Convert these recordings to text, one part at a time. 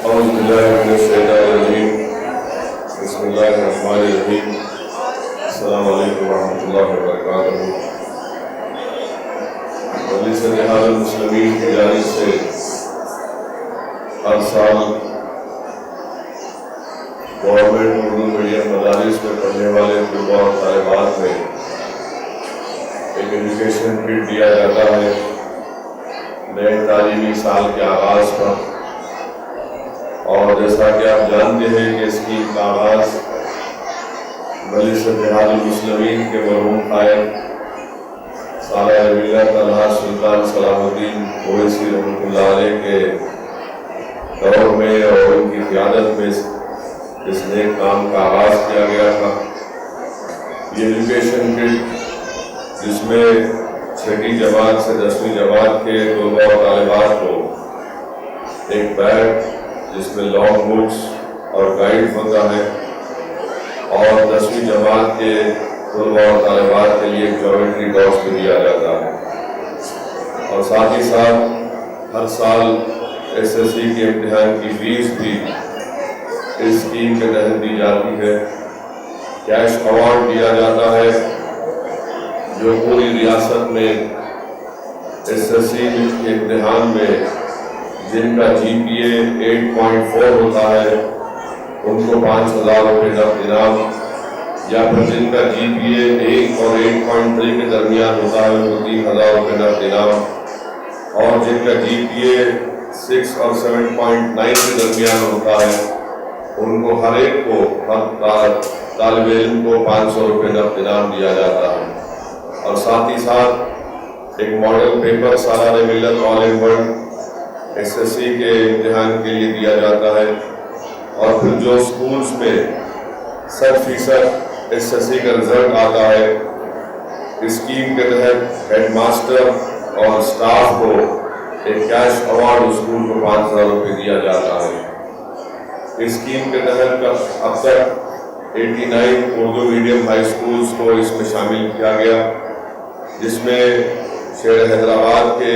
اعوذ باللہ من الشیطان الرجیم بسم اللہ الرحمن الرحیم السلام علیکم ورحمۃ اللہ وبرکاتہ۔ مجلس اتحاد المسلمین کی جانب سے ہر سال گورنمنٹ اردو میڈیم مدارس میں پڑھنے والے طلباء اور طالبات میں ایک ایجوکیشن کٹ دیا جاتا ہے نئے تعلیمی سال کے آغاز پر، اور جیسا کہ آپ جانتے ہیں کہ اس کی آغاز مجلس اتحاد المسلمین کے مرحوم قائد سالار ملت الحاج سلطان صلاح الدین اویسی رحمۃ اللہ علیہ کے دور میں اور ان کی قیادت میں اس نیک کام کا آغاز کیا گیا تھا۔ یہ ایجوکیشن کٹ جس میں 6ٹی جماعت سے 10ویں جماعت کے طلباء اور طالبات کو ایک بیگ جس میں لانگ بکس اور گائیڈ ہوتا ہے، اور 10ویں جماعت کے طلباء اور طالبات کے لیے جیومیٹری باکس بھی دیا جاتا ہے، اور ساتھ ہی ساتھ ہر سال SSC کے امتحان کی فیس بھی اس اسکیم کے تحت دی جاتی ہے۔ کیش ایوارڈ دیا جاتا ہے جو پوری ریاست میں SSC کے امتحان میں جن کا GPA 8.4 ہوتا ہے ان کو 5,000 روپے نقد انعام، یا پھر جن کا GPA 1 اور 8.3 کے درمیان ہوتا ہے ان کو 3,000 روپے نقد انعام، اور جن کا GPA 6 اور 7.9 کے درمیان ہوتا ہے ان کو ہر ایک کو، ہر طالب علم کو 500 روپے نقد انعام دیا جاتا ہے، اور ساتھ ہی ساتھ ایک ماڈل پیپر سالار ملت آل ان ون SSC کے امتحان کے لیے دیا جاتا ہے، اور پھر جو سکولز میں 100% SSC کا رزلٹ آتا ہے اسکیم کے تحت ہیڈ ماسٹر اور سٹاف کو ایک کیش ایوارڈ اسکول کو 5,000 روپے دیا جاتا ہے۔ اسکیم کے تحت اب تک 89 اردو میڈیم ہائی اسکولز کو اس میں شامل کیا گیا، جس میں شہر حیدرآباد کے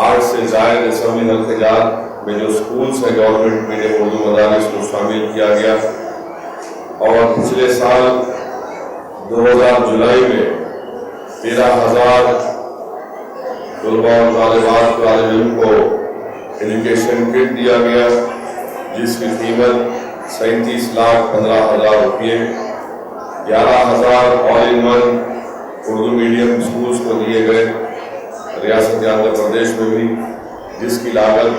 8 سے زائد اسمبلی حلقہ جات میں جو سکولز ہیں گورنمنٹ میڈیم اردو مدارس کو شامل کیا گیا، اور پچھلے سال 2000 جولائی میں 13,000 طلباء اور طالبات طالب علم کو ایجوکیشن کٹ دیا گیا جس کی قیمت 37,15,000 روپئے، 11,000 all in one Urdu medium schools کو دیے گئے ریاست آندھرا پردیش میں بھی، جس کی لاگت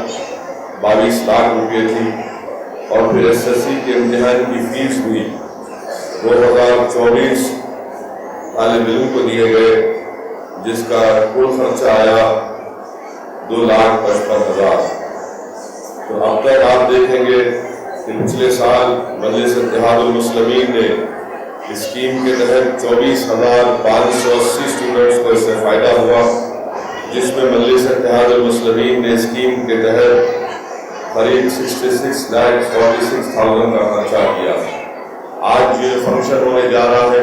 22 لاکھ روپئے تھی، اور پھر SSC کے امتحان کی فیس بھی 2024 طالب علم کو دیے گئے جس کا کل خرچہ آیا 2,55,000۔ تو اب تک آپ دیکھیں گے کہ پچھلے سال مجلس اتحاد المسلمین نے اسکیم کے تحت 24,580 اسٹوڈنٹس کو اس سے فائدہ ہوا، جس میں مجلس اتحاد المسلمین نے اسکیم کے تحت قریب 66,46,000 کا خرچہ کیا۔ آج یہ فنکشن ہونے جا رہا ہے،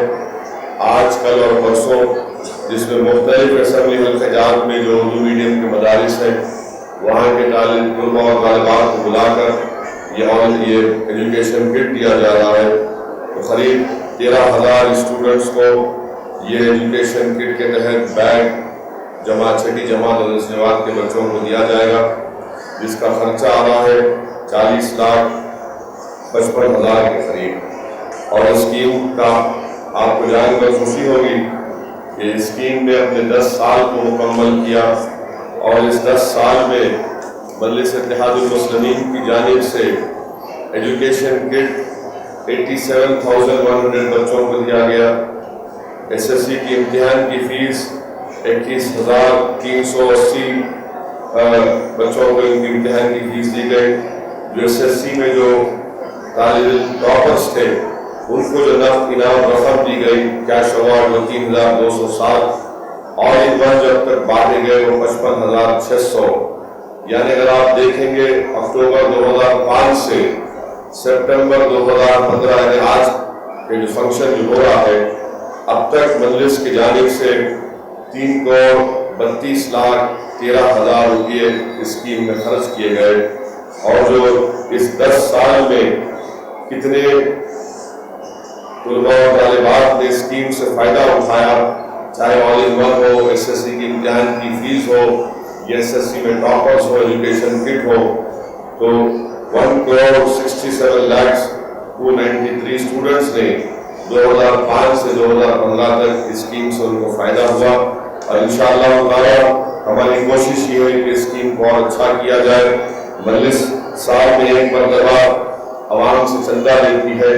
آج کل اور پرسوں، جس میں مختلف اسمبلی حلقہ جات میں جو اردو میڈیم کے مدارس ہیں وہاں کے طلباء اور طالبات کو بلا کر یہ ایجوکیشن کٹ دیا جا رہا ہے۔ تو قریب 13,000 اسٹوڈنٹس کو یہ ایجوکیشن کٹ کے تحت بیگ جماعت 6ٹی جماعت اور 10 جماعت کے بچوں کو دیا جائے گا، جس کا خرچہ آ رہا ہے 40,55,000 کے قریب۔ اور اسکیم کا آپ کو جان کر خوشی ہوگی کہ اسکیم نے اپنے 10 سال کو مکمل کیا، اور اس 10 سال میں مجلس اتحاد المسلمین کی جانب سے ایجوکیشن کٹ 87,100 بچوں کو دیا گیا۔ SSC کی امتحان کی فیس 21,380 بچوں کو ان کی امتحان کی فیس دی گئی۔ جو SSC میں جو طالب علم ٹاپرز تھے ان کو جو نقد انعام رقم دی گئی کیش ایوارڈ وہ 3,207، اور ان پر جو اب تک بانٹے گئے وہ 55,600۔ یعنی اگر آپ دیکھیں گے اکتوبر 2005 سے سپٹمبر 2015 یعنی آج کے جو فنکشن جو ہو رہا ہے، اب تک مجلس کی جانب سے 3,32,13,000 روپئے اسکیم میں خرچ کیے گئے۔ اور جو اس 10 سال میں کتنے طلباء اور طالبات نے اسکیم سے فائدہ اٹھایا، چاہے آل ان ون ہو، SSC کی امتحان کی فیس ہو، یا SSC میں ٹاپرز ہو، ایجوکیشن کٹ ہو، تو 1,67,293 اسٹوڈنٹس نے 2005 سے 2015 تک اسکیم سے ان کو فائدہ ہوا، اور انشاءاللہ تعالی ہماری کوشش یہ ہے کہ اسکیم کو اور اچھا کیا جائے۔ مجلس سال میں ایک مرتبہ عوام سے چندہ لیتی ہے،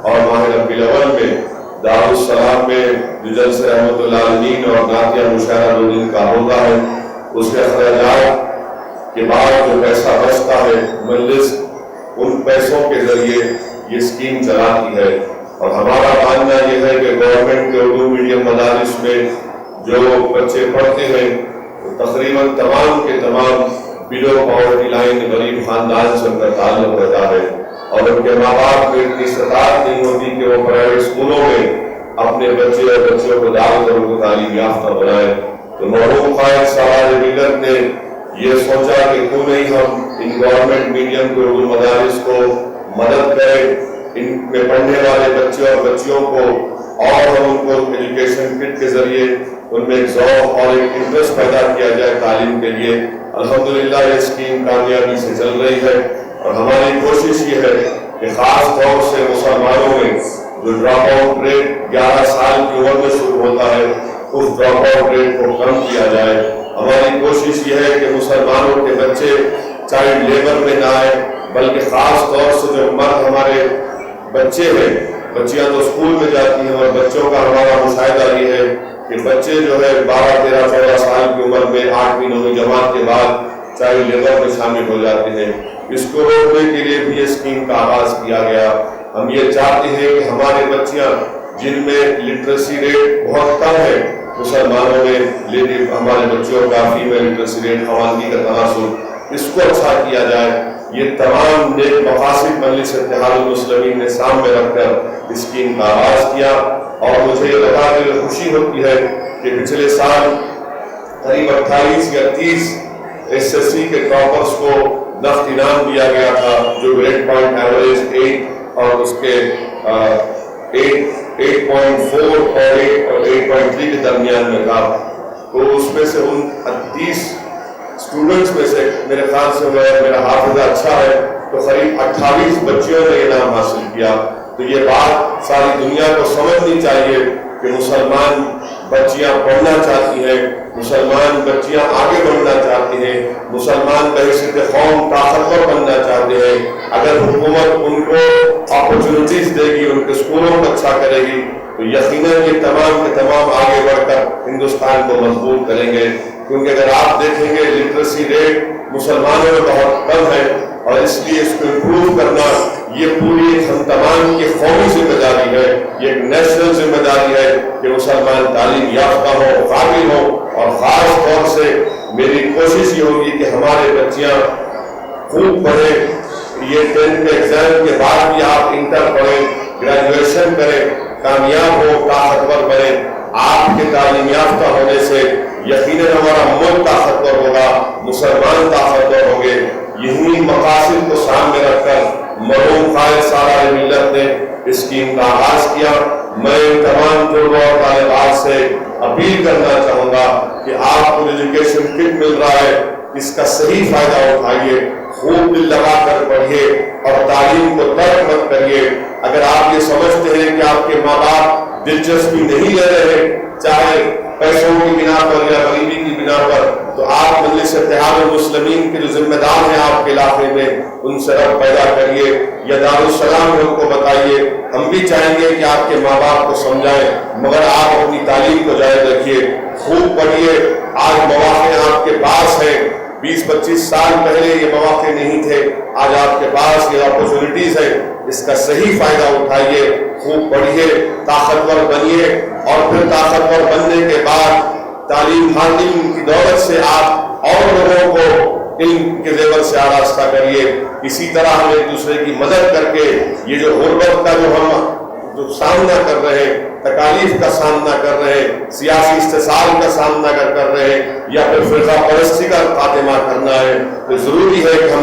اور ماہ ربیع الاول میں دارالسلام میں جو جلسہ رحمت اللہ علیہ اور نعتیہ مشاعرہ 2 دن کا ہوتا ہے، اس کے اخراجات کے بعد جو پیسہ بچتا ہے مجلس ان پیسوں کے ذریعے یہ اسکیم چلاتی ہے۔ اور ہمارا ماننا یہ ہے کہ گورنمنٹ کے اردو میڈیم مدارس میں جو بچے پڑھتے ہیں تقریباً تمام کے تمام بلو پاورٹی لائن غریب خاندان سے ان کا تعلق رہتا ہے، اور ان کے ماں باپ میں اتنی استطاعت نہیں ہوتی کہ وہ پرائیویٹ اسکولوں میں اپنے بچے اور بچیوں کو ڈال کر ان کو تعلیم یافتہ بنائیں۔ تو مرحوم قائد سراج ملت نے یہ سوچا کہ کیوں نہیں ہم ان گورنمنٹ میڈیم کے اردو مدارس کو مدد کریں، ان میں پڑھنے والے بچے اور بچیوں کو، اور ہم ان کو ایجوکیشن کٹ کے ذریعے ان میں ایک ذوق اور ایک انٹرسٹ پیدا کیا جائے تعلیم کے لیے۔ الحمدللہ یہ اسکیم کامیابی سے چل رہی ہے، اور ہماری کوشش یہ ہے کہ خاص طور سے مسلمانوں میں جو ڈراپ آؤٹ ریٹ 11 سال کی عمر میں شروع ہوتا ہے، اس ڈراپ آؤٹ ریٹ کو کم کیا جائے۔ ہماری کوشش یہ ہے کہ مسلمانوں کے بچے چائلڈ لیبر میں نہ آئے، بلکہ خاص طور سے جو مرد ہمارے بچے ہیں، بچیاں تو اسکول میں جاتی ہیں، اور بچوں کا ہمارا مشاہدہ یہ ہے کہ بچے جو ہے 12 13 14 سال کی عمر میں 8ویں 9ویں جماعت کے بعد چائلڈ لیبر میں شامل ہو جاتے ہیں۔ اس کو روکنے کے لیے بھی یہ اسکیم کا آغاز کیا گیا۔ ہم یہ چاہتے ہیں کہ ہمارے بچیاں جن میں لٹریسی ریٹ بہت کم ہے مسلمانوں میں، لیکن ہمارے بچوں کا فیمیل لٹریسی ریٹ، خواتین کا تناسب، اس کو اچھا کیا جائے۔ یہ تمام نیک مقاصد مجلس اتحاد المسلمین نے سامنے رکھ کر اسکیم کا آغاز کیا، اور مجھے یہ بتا کر خوشی ہوتی ہے کہ پچھلے سال قریب 28 یا 30 SSC کے ٹاپرز کو نقد انعام دیا گیا تھا، جو گریڈ پوائنٹ ایوریج 8 اور اس کے 8.4 اور 8.3 کے درمیان میں تھا۔ تو اس میں سے ان 30 اسٹوڈنٹس میں سے میرے خیال سے میرا حافظہ اچھا ہے تو قریب 28 بچیوں نے انعام حاصل کیا۔ تو یہ بات ساری دنیا کو سمجھنی چاہیے کہ مسلمان بچیاں پڑھنا چاہتی ہیں، مسلمان بچیاں آگے بڑھنا چاہتی ہیں، مسلمان بحیثیت قوم طاقتور بننا چاہتے ہیں۔ اگر حکومت ان کو اپرچونٹیز دے گی، ان کے اسکولوں کو اچھا کرے گی، تو یقیناً یہ تمام کے تمام آگے بڑھ کر ہندوستان کو مضبوط کریں گے۔ کیونکہ اگر آپ دیکھیں گے لٹریسی ریٹ مسلمانوں میں بہت کم ہے، اور اس لیے اس کو امپروو کرنا یہ پوری ہم تمام کی قومی ذمہ داری ہے، یہ ایک نیشنل ذمہ داری ہے کہ مسلمان تعلیم یافتہ ہو، قابل ہو، اور خاص طور سے میری کوشش یہ ہوگی کہ ہمارے بچیاں خوب پڑھیں۔ یہ 10th کے ایگزام کے بعد بھی آپ انٹر پڑھیں، گریجویشن کریں، کامیاب ہو، طاقتور بنیں۔ آپ کے تعلیم یافتہ ہونے سے یقیناً ہمارا ملک طاقتور ہوگا، مسلمان طاقتور ہوں گے۔ یہی مقاصد کو سامنے رکھ کر مرحوم قائد سالار ملت نے اسکیم کا آغاز کیا۔ میں تمام طلباء اور طالبات سے اپیل کرنا چاہوں گا کہ آپ کو ایجوکیشن کٹ مل رہا ہے، اس کا صحیح فائدہ اٹھائیے، خوب دل لگا کر پڑھیے اور تعلیم کو ترک مت کریے۔ اگر آپ یہ سمجھتے ہیں کہ آپ کے ماں باپ دلچسپی نہیں لے رہے، چاہے پیسوں کی بنا پر یا غریبی کی بنا پر، تو آپ مجلس اتحاد المسلمین کے جو ذمہ دار ہیں آپ کے علاقے میں، ان سے رب پیدا کریے یا دارالسلام میں ان کو بتائیے۔ ہم بھی چاہیں گے کہ آپ کے ماں باپ کو سمجھائیں، مگر آپ اپنی تعلیم کو جاری رکھیے، خوب پڑھیے۔ آج مواقع آپ کے پاس ہیں، 20-25 سال پہلے یہ مواقع نہیں تھے، آج آپ کے پاس یہ اپرچونٹیز ہیں، اس کا صحیح فائدہ اٹھائیے، خوب پڑھیے، طاقتور بنیے، اور پھر طاقتور بننے کے بعد تعلیم حاصل کی دولت سے آپ اور لوگوں کو علم کے زیور سے آراستہ کریے۔ اسی طرح ہم ایک دوسرے کی مدد کر کے یہ جو غربت کا جو سامنا کر رہے ہیں، تکالیف کا سامنا کر رہے ہیں، سیاسی استحصال کا سامنا کر رہے ہیں، یا پھر فرقہ پرستی کا خاتمہ کرنا ہے، تو ضروری ہے کہ ہم